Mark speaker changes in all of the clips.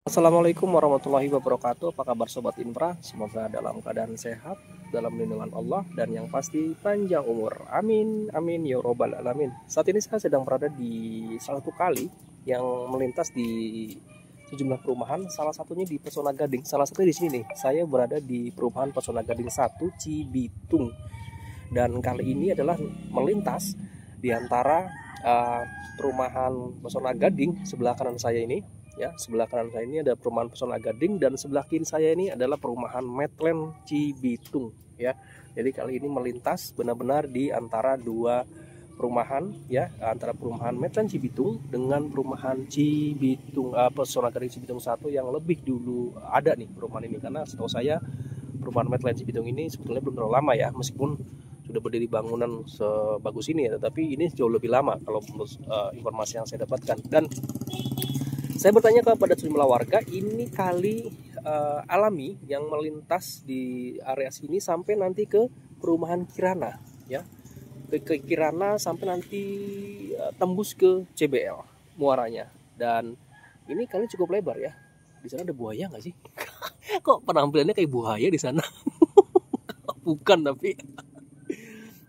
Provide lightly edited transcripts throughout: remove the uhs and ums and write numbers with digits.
Speaker 1: Assalamualaikum warahmatullahi wabarakatuh. Apa kabar Sobat Infra? Semoga dalam keadaan sehat, dalam lindungan Allah, dan yang pasti panjang umur. Amin, amin, ya robbal alamin. Saat ini saya sedang berada di salah satu kali yang melintas di sejumlah perumahan. Salah satunya di Pesona Gading. Salah satunya di sini nih. Saya berada di perumahan Pesona Gading 1 Cibitung. Dan kali ini adalah melintas di antara perumahan Pesona Gading sebelah kanan saya ini. Ya, sebelah kanan saya ini ada perumahan Pesona Gading dan sebelah kiri saya ini adalah perumahan Medland Cibitung ya. Jadi kali ini melintas benar-benar di antara dua perumahan ya, antara perumahan Medland Cibitung dengan perumahan Cibitung Pesona Gading Cibitung 1 yang lebih dulu ada nih perumahan ini, karena setahu saya perumahan Medland Cibitung ini sebetulnya belum terlalu lama ya, meskipun sudah berdiri bangunan sebagus ini ya, tetapi ini jauh lebih lama kalau menurut informasi yang saya dapatkan. Dan saya bertanya kepada sejumlah warga, ini kali alami yang melintas di area sini sampai nanti ke perumahan Kirana ya, ke Kirana sampai nanti tembus ke CBL muaranya. Dan ini kali cukup lebar ya. Di sana ada buaya nggak sih? Kok penampilannya kayak buaya di sana? Bukan tapi.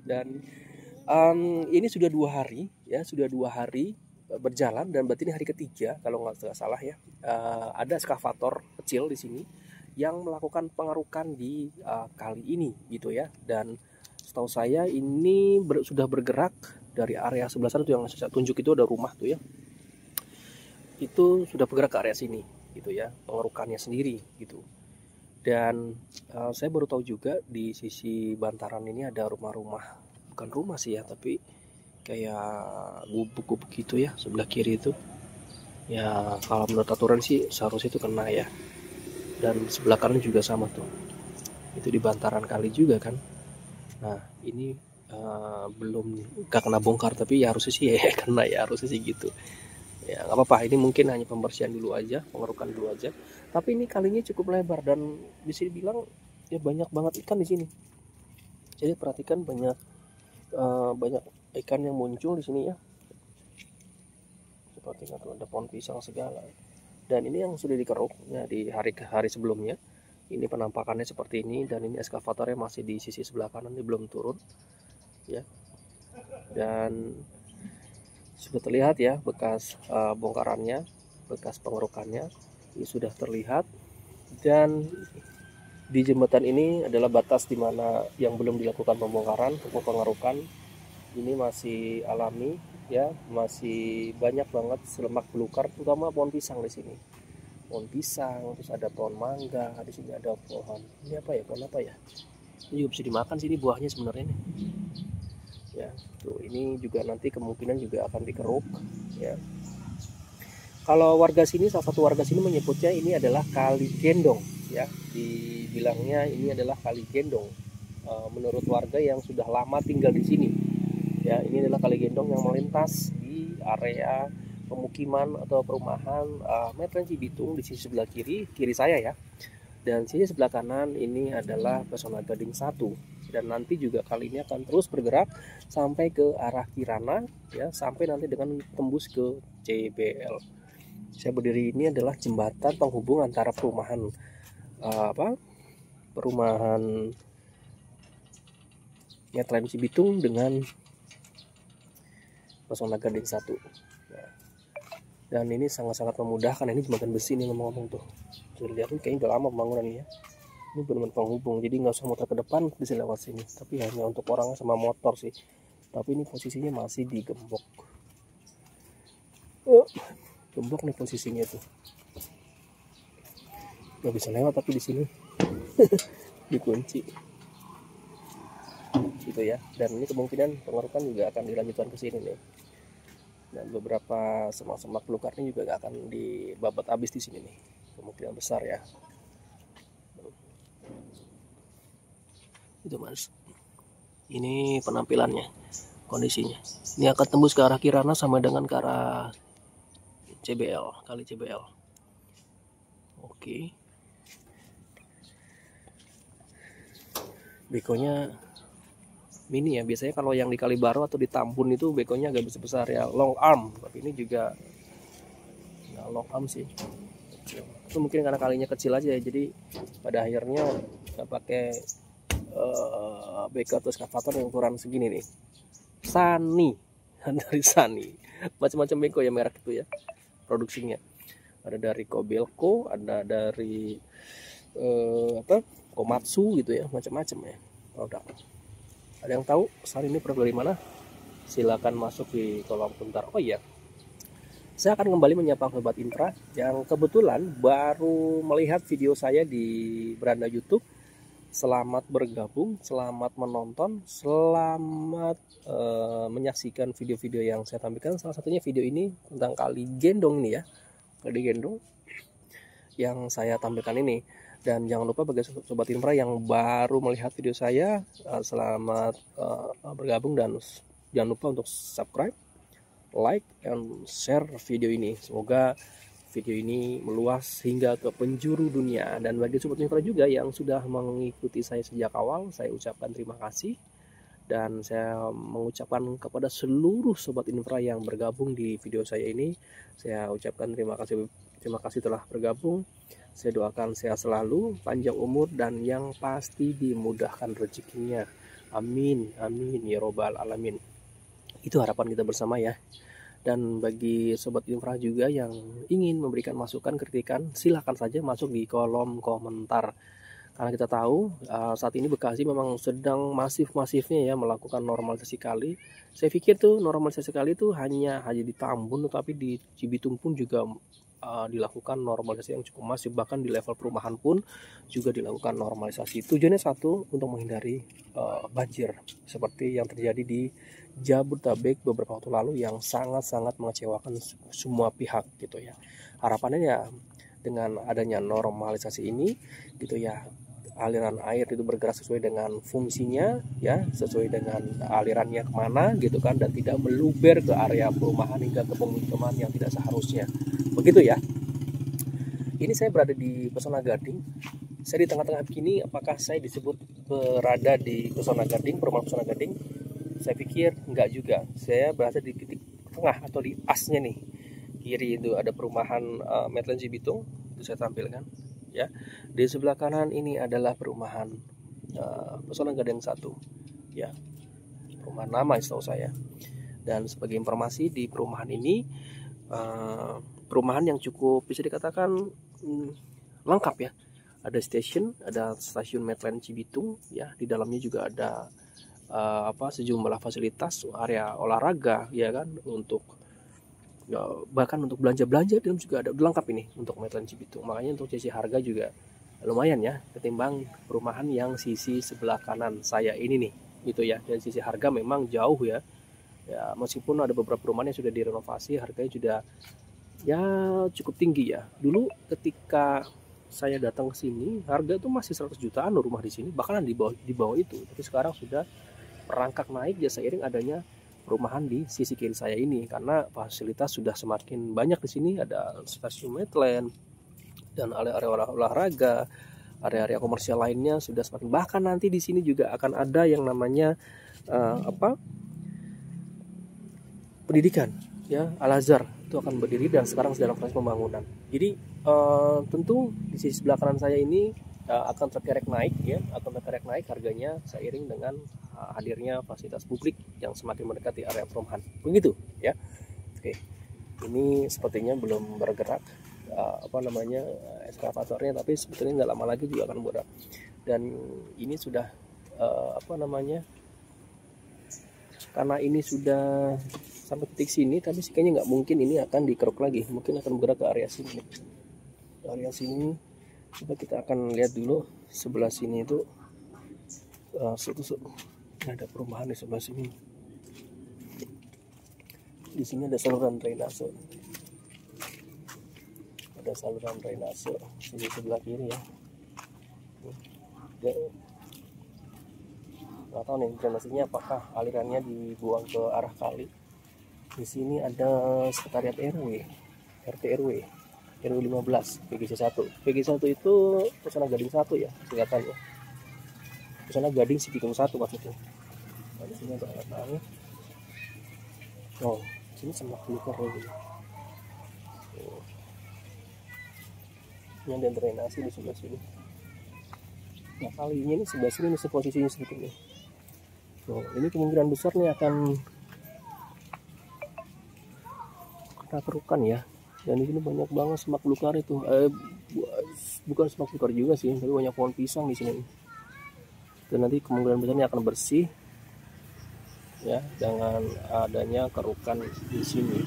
Speaker 1: Dan ini sudah 2 hari ya, sudah 2 hari berjalan, dan berarti ini hari ketiga kalau nggak salah ya. Ada eskavator kecil di sini yang melakukan pengerukan di kali ini gitu ya. Dan setahu saya ini sudah bergerak dari area sebelah sana tuh, yang saya tunjuk itu ada rumah tuh ya, itu sudah bergerak ke area sini gitu ya, pengerukannya sendiri gitu. Dan saya baru tahu juga di sisi bantaran ini ada rumah-rumah, bukan rumah sih ya, tapi kayak gubuk-gubuk gitu ya sebelah kiri itu ya. Kalau menurut aturan sih seharusnya itu kena ya. Dan sebelah kanan juga sama tuh, itu di bantaran kali juga kan. Nah ini belum gak kena bongkar, tapi ya harusnya sih ya kena ya, harusnya sih gitu ya. Nggak apa-apa, ini mungkin hanya pembersihan dulu aja, pengerukan dulu aja. Tapi ini kalinya cukup lebar dan bisa dibilang ya banyak banget ikan di sini. Jadi perhatikan, banyak ikan yang muncul di sini ya. Seperti ada pohon pisang segala. Dan ini yang sudah dikeruk ya di hari sebelumnya. Ini penampakannya seperti ini, dan ini eskavatornya masih di sisi sebelah kanan, ini belum turun ya. Dan sudah terlihat ya bekas bongkarannya, bekas pengerukannya ini sudah terlihat. Dan di jembatan ini adalah batas di mana yang belum dilakukan pembongkaran ataupun pengerukan. Ini masih alami ya, masih banyak banget selemak belukar, terutama pohon pisang di sini. Pohon pisang, terus ada pohon mangga, di sini ada pohon, ini apa ya, pohon apa ya? Ini juga bisa dimakan sih, ini buahnya sebenarnya nih. Ya, tuh ini juga nanti kemungkinan juga akan dikeruk ya. Kalau warga sini, salah satu warga sini menyebutnya ini adalah kali gendong ya, dibilangnya ini adalah kali gendong menurut warga yang sudah lama tinggal di sini ya. Ini adalah kali gendong yang melintas di area pemukiman atau perumahan Medland Cibitung di sisi sebelah kiri saya ya. Dan sisi sebelah kanan ini adalah Pesona Gading 1. Dan nanti juga kali ini akan terus bergerak sampai ke arah Kirana ya, sampai nanti dengan tembus ke CBL. Saya berdiri ini adalah jembatan penghubung antara perumahan perumahan Medland Cibitung dengan Pesona Gading 1 ya. Dan ini sangat-sangat memudahkan. Ini jembatan besi nih, ngomong-ngomong tuh, sudah lihat ini kayaknya udah lama pembangunannya ya. Ini benar-benar penghubung, jadi nggak usah muter ke depan, bisa lewat sini. Tapi hanya untuk orang sama motor sih. Tapi ini posisinya masih di gembok. Gembok nih posisinya tuh. Nggak bisa lewat tapi di sini dikunci. Gitu ya. Dan ini kemungkinan pengerukan juga akan dilanjutkan ke sini nih. Dan beberapa semak-semak belukarnya juga gak akan dibabat habis di sini nih, kemungkinan besar ya. Itu mas, ini penampilannya, kondisinya. Ini akan tembus ke arah Kirana sama dengan ke arah CBL, kali CBL. Oke. Bekonya mini ya, biasanya kalau yang di Kalibaru atau di Tambun itu bekonya agak besar ya, long arm. Tapi ini juga ya long arm sih. itu mungkin karena kalinya kecil aja ya, jadi pada akhirnya nggak pakai beko atau eskavator yang ukuran segini nih. Sani dari Sani, macam-macam beko ya merek itu ya produksinya. Ada dari Kobelco, ada dari Komatsu gitu ya, macam-macam ya produk. Ada yang tahu Sani ini produk dari mana? Silakan masuk di kolom komentar. Oh iya, saya akan kembali menyapa Sobat Infra yang kebetulan baru melihat video saya di beranda YouTube. Selamat bergabung, selamat menonton, selamat menyaksikan video-video yang saya tampilkan. Salah satunya video ini tentang Kali Gendong ini ya, Kali Gendong yang saya tampilkan ini. Dan jangan lupa bagi Sobat Infra yang baru melihat video saya, selamat bergabung dan jangan lupa untuk subscribe, like, and share video ini. Semoga video ini meluas hingga ke penjuru dunia. Dan bagi Sobat Infra juga yang sudah mengikuti saya sejak awal, saya ucapkan terima kasih. Dan saya mengucapkan kepada seluruh Sobat Infra yang bergabung di video saya ini, saya ucapkan terima kasih telah bergabung. Saya doakan sehat selalu, panjang umur, dan yang pasti dimudahkan rezekinya. Amin, amin ya robbal alamin. Itu harapan kita bersama ya. Dan bagi Sobat Infra juga yang ingin memberikan masukan, kritikan, silahkan saja masuk di kolom komentar. Karena kita tahu saat ini Bekasi memang sedang masif-masifnya ya melakukan normalisasi kali. Saya pikir tuh normalisasi kali itu hanya di Tambun, tetapi di Cibitung pun juga dilakukan normalisasi yang cukup masif. Bahkan di level perumahan pun juga dilakukan normalisasi. Tujuannya satu, untuk menghindari banjir seperti yang terjadi di Jabodetabek beberapa waktu lalu yang sangat-sangat mengecewakan semua pihak gitu ya. Harapannya ya dengan adanya normalisasi ini gitu ya, aliran air itu bergerak sesuai dengan fungsinya ya, sesuai dengan alirannya kemana gitu kan, dan tidak meluber ke area perumahan hingga ke pemukiman yang tidak seharusnya begitu ya. Ini saya berada di Pesona Gading. Saya di tengah-tengah begini, apakah saya disebut berada di Pesona Gading, perumahan Pesona Gading? Saya pikir enggak juga. Saya berada di titik tengah atau di asnya nih. Kiri itu ada perumahan Medland Cibitung, itu saya tampilkan ya. Di sebelah kanan ini adalah perumahan Pesona Gading 1 ya, perumahan lama setahu saya. Dan sebagai informasi, di perumahan ini perumahan yang cukup bisa dikatakan lengkap ya. Ada stasiun Medland Cibitung ya, di dalamnya juga ada sejumlah fasilitas, area olahraga ya kan, untuk bahkan untuk belanja-belanja dalam juga ada, lengkap ini untuk Medland Cibitung. Makanya untuk sisi harga juga lumayan ya ketimbang perumahan yang sisi sebelah kanan saya ini nih gitu ya. Dan sisi harga memang jauh ya. Ya meskipun ada beberapa perumahan yang sudah direnovasi, harganya sudah ya cukup tinggi ya. Dulu ketika saya datang ke sini harga itu masih 100 jutaan loh rumah di sini, bahkan di bawah itu. Tapi sekarang sudah merangkak naik ya seiring adanya perumahan di sisi kiri saya ini, karena fasilitas sudah semakin banyak di sini. Ada stasiun Medland dan area-area olahraga, area-area komersial lainnya sudah semakin. Bahkan nanti di sini juga akan ada yang namanya pendidikan ya, Al-Azhar itu akan berdiri dan sekarang sedang proses pembangunan. Jadi tentu di sisi sebelah kanan saya ini akan terkerek naik ya, harganya seiring dengan hadirnya fasilitas publik yang semakin mendekati area perumahan. Begitu ya. Oke. Ini sepertinya belum bergerak eskavatornya, tapi sebetulnya nggak lama lagi juga akan bergerak. Dan ini sudah karena ini sudah sampai titik sini, tapi kayaknya nggak mungkin ini akan dikeruk lagi, mungkin akan bergerak ke area sini. Coba kita akan lihat dulu sebelah sini itu ada perumahan di sebelah sini. Di sini ada saluran drainase. Di sebelah kiri ya. Nggak tahu nih drainasenya apakah alirannya dibuang ke arah kali. Di sini ada sekretariat RT RW 15 PGC 1. PGC 1 itu Pesona Gading 1 ya singkatannya. Pesona Gading Cibitung 1 maksudnya. Nah, di sini ada alat. Oh, sini semak belukar lagi. Ini ada drainase di sebelah sini. Nah kalinya ini sebelah sini nih posisinya seperti ini. Nah, ini kemungkinan besar nih akan kena kerukan ya. Dan di sini banyak banget semak belukar itu. Bukan semak belukar juga sih, tapi banyak pohon pisang di sini. Dan nanti kemungkinan besarnya akan bersih ya dengan adanya kerukan di sini.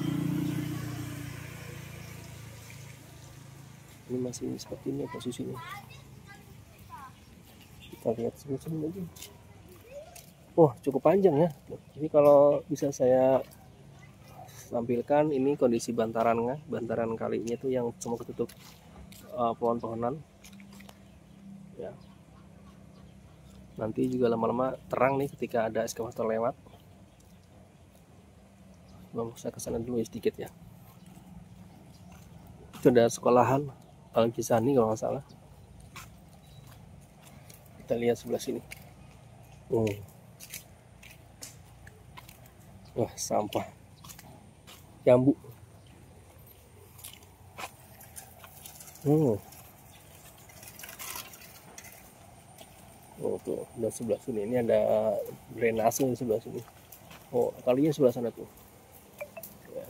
Speaker 1: Ini masih seperti ini posisinya. Kita lihat sini lagi. Oh cukup panjang ya. Jadi kalau bisa saya tampilkan ini kondisi bantaran kalinya tuh yang cuma ketutup pohon-pohonan ya. Nanti juga lama-lama terang nih ketika ada eskavator lewat. Saya kesana dulu ya sedikit ya. Itu ada sekolahan Al-Kisani kalau nggak salah. Kita lihat sebelah sini. Wah sampah jambu. Oh tuh udah sebelah sini. Ini ada drainase di sebelah sini. Oh kalinya sebelah sana tuh. Ya.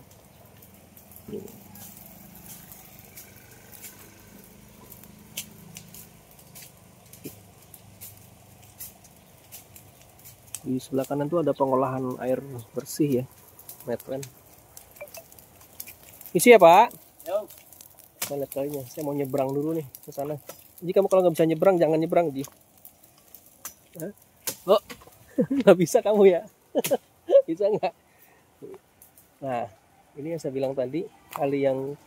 Speaker 1: Di sebelah kanan tuh ada pengolahan air bersih ya, Medland. Isi ya Pak? Yo. Kita lihat kalinya. Saya mau nyebrang dulu nih ke sana. Jadi kamu kalau nggak bisa nyebrang jangan nyebrang Ji. Oh, nggak bisa kamu ya? Bisa nggak? Nah, ini yang saya bilang tadi, kali yang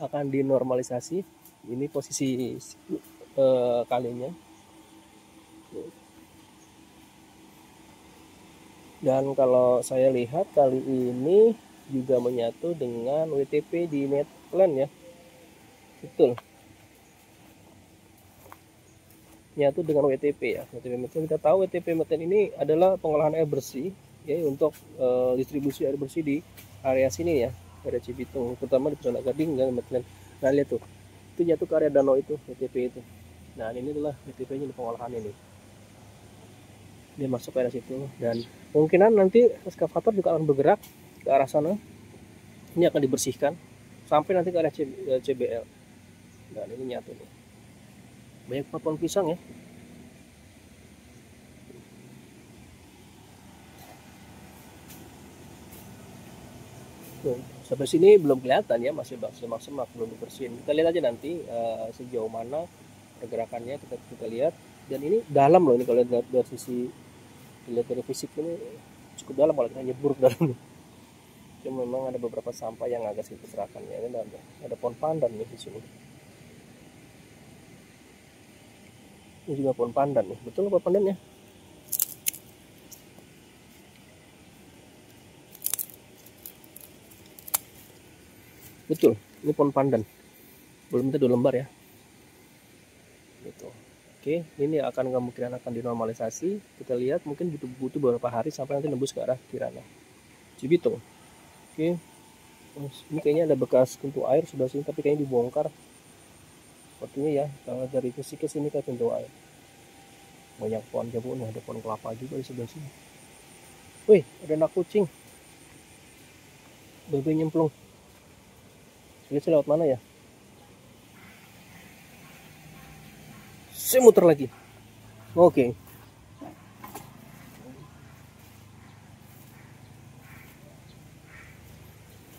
Speaker 1: akan dinormalisasi. Ini posisi kalinya. Dan kalau saya lihat kali ini juga menyatu dengan WTP di Medland ya. Betul. Menyatu dengan WTP ya. WTP Medland, kita tahu WTP Medland ini adalah pengolahan air bersih ya untuk distribusi air bersih di area sini ya, area Cibitung, terutama di Pondok Gading dan Medland. Nah lihat tuh, itu jatuh ke area danau itu WTP itu. Nah ini adalah WTP-nya di pengolahan ini. Dia masuk ke area situ dan kemungkinan nanti eskavator juga akan bergerak ke arah sana. Ini akan dibersihkan sampai nanti ke area CBL. Dan ini nyatu nih. Banyak pohon pisang ya. Tuh, sampai sini belum kelihatan ya, masih semak-semak belum dibersihin. Kita lihat aja nanti sejauh mana pergerakannya kita lihat. Dan ini dalam loh ini kalau lihat dari sisi dilihat dari fisik ini cukup dalam kalau kita nyebur ke dalam. Cuma memang ada beberapa sampah yang agak sedikit berserakan ya. Ini ada pohon pandan nih di sini. Ini juga pohon pandan nih. Betul pohon pandan ya? Betul, ini pohon pandan. Belum tentu 2 lembar ya. Gitu. Oke, ini akan kemungkinan akan dinormalisasi. Kita lihat mungkin butuh beberapa hari sampai nanti nembus ke arah Kirana Cibitung. Oke, ini kayaknya ada bekas pintu air sudah sini, tapi kayaknya dibongkar. Sepertinya ya, kalau dari ke sini ke pintu air. Banyak pohon jambu nih, ada pohon kelapa juga di sebelah sini. Wih, ada anak kucing. Bebe nyemplung. Lihat lewat mana ya? Saya muter lagi. Oke.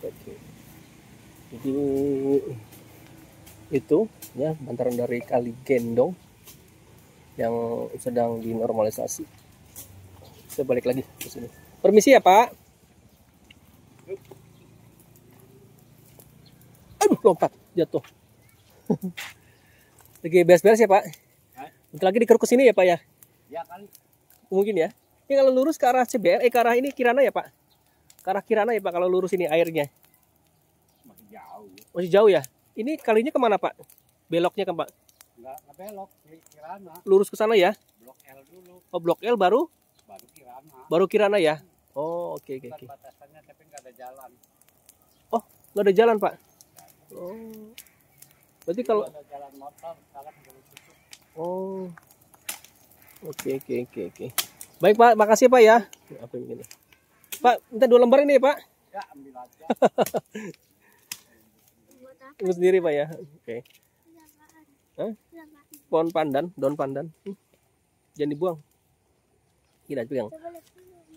Speaker 1: Oke. Jadi itu ya bantaran dari Kali Gendong yang sedang dinormalisasi. Saya balik lagi ke sini. Permisi ya Pak. Aduh, lompat jatuh. Lagi beres-beres ya Pak. Bentar lagi dikeruk ke sini ya Pak ya?
Speaker 2: Ya kali.
Speaker 1: Mungkin ya. Ini kalau lurus ke arah CBL, ke arah ini Kirana ya Pak? Ke arah Kirana ya Pak kalau lurus ini airnya?
Speaker 2: Masih jauh.
Speaker 1: Masih jauh ya? Ini kalinya kemana Pak? Beloknya ke Pak?
Speaker 2: Enggak belok, Kirana.
Speaker 1: Lurus ke sana ya?
Speaker 2: Blok L dulu.
Speaker 1: Oh Blok L baru?
Speaker 2: Baru Kirana.
Speaker 1: Baru Kirana ya? Oh oke.
Speaker 2: Batasannya tapi nggak ada jalan.
Speaker 1: Oh nggak ada jalan Pak? Oh. Berarti kalau
Speaker 2: ada jalan motor sekarang belum tutup.
Speaker 1: oh, oke. Baik Pak, makasih Pak ya. Apa yang ini? Pak, minta 2 lembar ini ya Pak.
Speaker 2: Ya ambil aja.
Speaker 1: Ibu sendiri Pak ya. Oke. Hah? Pohon pandan, daun pandan. Jangan dibuang. Tidak pegang.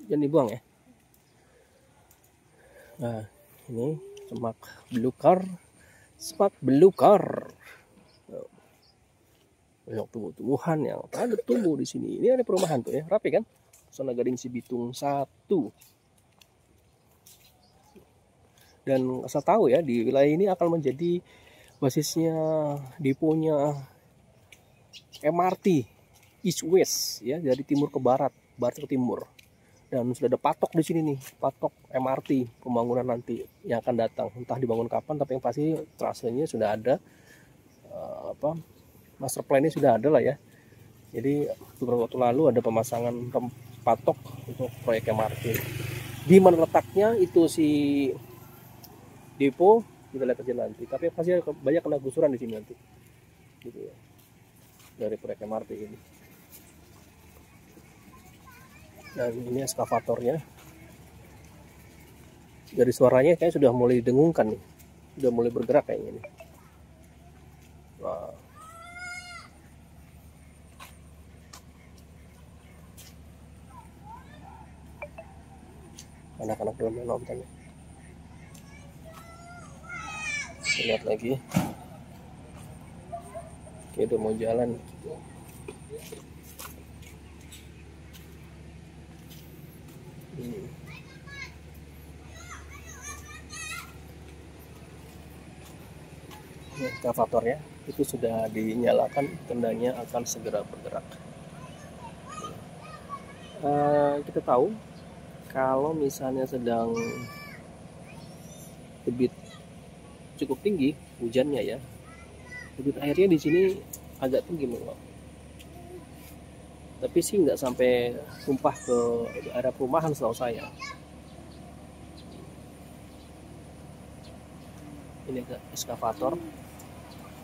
Speaker 1: Jangan dibuang ya. Nah, ini semak belukar. Semak belukar. Banyak tumbuh-tumbuhan yang ada tumbuh di sini. Ini ada perumahan tuh ya, rapi kan? Zona Gading Cibitung 1. Dan asal tahu ya, di wilayah ini akan menjadi basisnya deponya MRT East West ya, dari timur ke barat, barat ke timur. Dan sudah ada patok di sini nih, patok MRT pembangunan nanti yang akan datang. Entah dibangun kapan, tapi yang pasti trasenya sudah ada. Master plan-nya sudah ada lah ya. Jadi beberapa waktu lalu ada pemasangan patok untuk proyek MRT. Di mana letaknya itu si depo kita lihat aja nanti. Tapi pasti banyak kena gusuran di sini nanti. Gitu ya. Dari proyek MRT ini. Dan ini eskavatornya. Dari suaranya kayak sudah mulai didengungkan nih. Sudah mulai bergerak kayaknya nih. Wah. Anak-anak belum nonton ya. Lihat lagi. Oke, udah mau jalan. Eskavatornya itu sudah dinyalakan, tandanya akan segera bergerak. Kita tahu kalau misalnya sedang debit cukup tinggi hujannya ya, debit airnya di sini agak tinggi memang. Tapi sih nggak sampai tumpah ke area perumahan setahu saya. Ini eskavator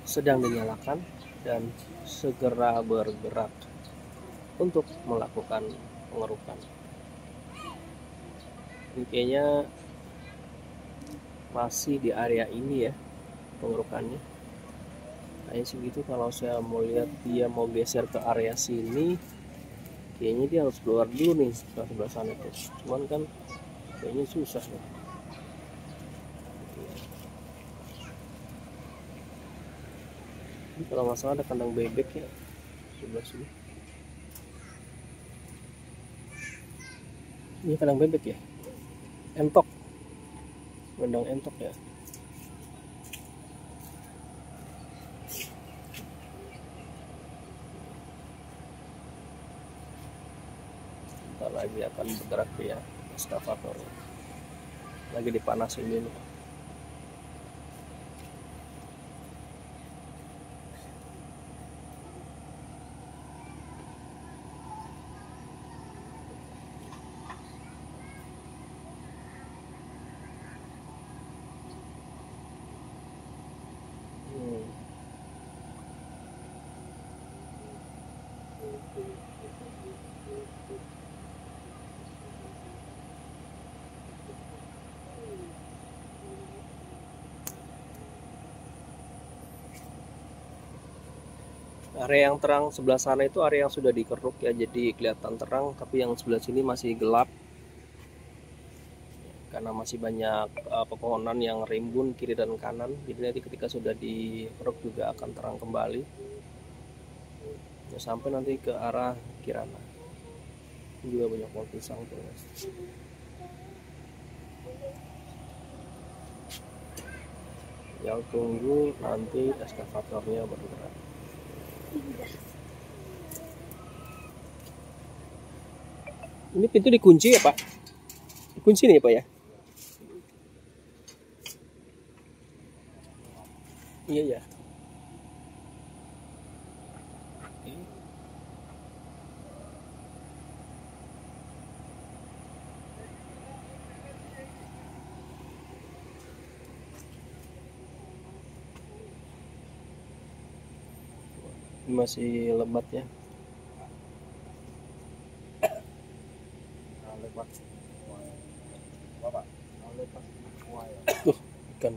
Speaker 1: sedang dinyalakan dan segera bergerak untuk melakukan pengerukan. Ini kayaknya masih di area ini ya pengerukannya. Kayaknya segitu. Kalau saya mau lihat dia mau geser ke area sini, kayaknya dia harus keluar dulu nih ke sebelah sana tuh. Cuman kan kayaknya susah ya. Ini kalau nggak salah ada kandang bebek ya sebelah sini. Ini kandang bebek ya, entok, kandang entok ya. Bentar lagi akan bergerak ya eskavator. Lagi dipanasin dulu. Area yang terang sebelah sana itu area yang sudah dikeruk ya, jadi kelihatan terang. Tapi yang sebelah sini masih gelap karena masih banyak pepohonan yang rimbun kiri dan kanan. Jadi nanti ketika sudah dikeruk juga akan terang kembali ya, sampai nanti ke arah Kirana. Ini juga banyak pohon pisang tuh guys. Yang tunggu nanti eskavatornya bergerak. Ini pintu dikunci ya Pak? Dikunci nih Pak ya? Iya ya. masih lebat ya.
Speaker 2: lebat semua ya. Bapak, lebat semua ya.
Speaker 1: Ikan.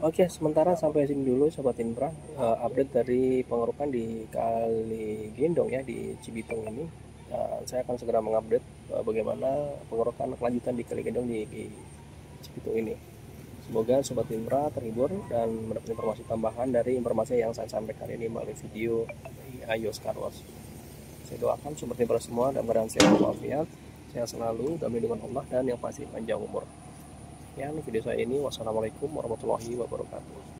Speaker 1: Oke, sementara sampai sini dulu Sobat Infra, update dari pengerukan di Kali Gendong ya, di Cibitung ini. Saya akan segera mengupdate bagaimana pengerukan kelanjutan di Kali Gendong di Cibitung ini. Semoga Sobat Infra terhibur dan mendapat informasi tambahan dari informasi yang saya sampaikan ini melalui video Ayo Skarwas. Saya doakan Sobat Infra semua dalam keadaan sehat walafiat, sehat selalu dalam lindungan Allah, dan yang pasti panjang umur. Sekian video saya ini. Wassalamualaikum warahmatullahi wabarakatuh.